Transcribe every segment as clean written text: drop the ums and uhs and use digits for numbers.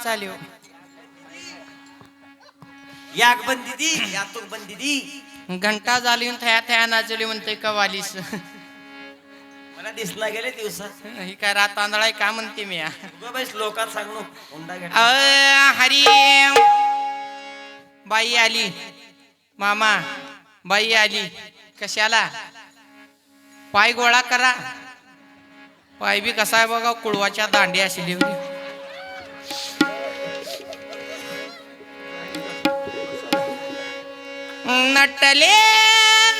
चालू याक बंदी दी यातून बंदी दी घंटा झाली थया थया नाचली म्हणते कवालीस मला दिसला गेले दिवसा ही काय रात तांदळा का म्हणते मी बस लोकात सांगू हुंडा घे हरी बाई आली मामा बाई आली कशाला पाय गोळा करा पाय बी कसा आहे बघा कुळवाच्या दांडी असली नटले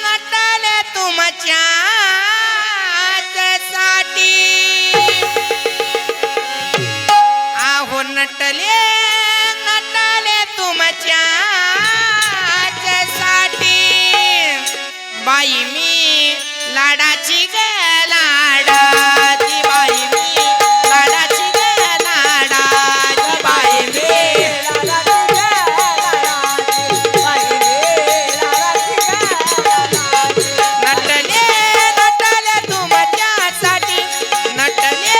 नटले तुमच्या आहो नटले नटले तुमच्या बाई मी लाडाची ग लाडाची बाई मी लाडाची ग लाडाची बाई मी नटले नटले तुमच्यासाठी नटले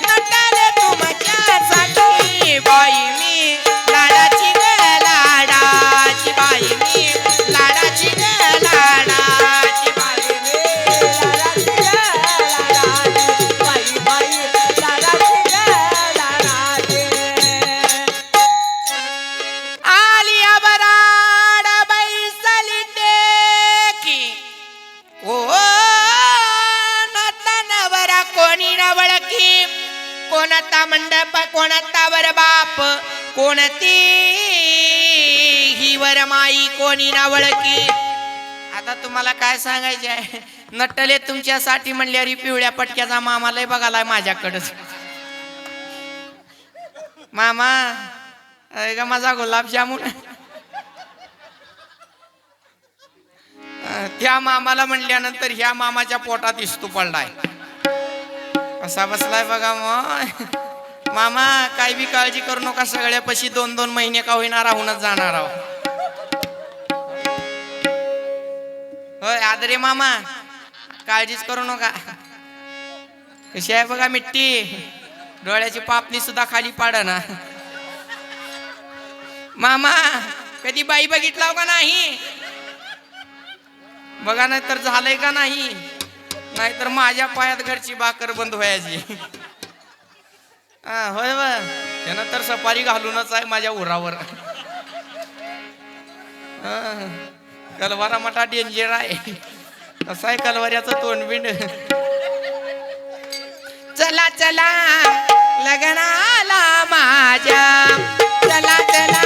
नटले तुमच्यासाठी बाई मी लाडाची ग लाडाची बाई मी लाडाची ग लाडाची आलिया बराड बैसली टेकी ओ नवरा कोणी नवळकी कोणता मंडप कोणता वर बाप कोणती ही वर माई कोणी नवळकी आता तुम्हाला काय सांगायचे आहे नटले तुमच्यासाठी म्हणल्यावर पिवळ्या पटक्याचा मामालाही बघालाय माझ्याकडच मामा अरे का माझा गुलाबजामुन त्या मामाला म्हणल्यानंतर ह्या मामाच्या पोटात इस्तू पडलाय कसा बसलाय बघा मग मामा काय बी काळजी करू नका सगळ्यापाशी 2-2 महिने का होईना राहूनच जाणार आहोत होय आदरे मामा काळजीच करू नका कशी आहे बघा मिट्टी डोळ्याची पापणी सुद्धा खाली पाड ना मामा कधी बाई बघितला का नाही बघा नाही तर झालंय का नाही नाहीतर माझ्या पायात घरची भाकर बंद व्हायची होय व त्यानं तर सफारी घालूनच आहे माझ्या उरावर कलवारा मोठा डेंजर आहे कसा आहे कलवाऱ्याचं तोंडबिंड चला चला लग्नाला माझ्या चला चला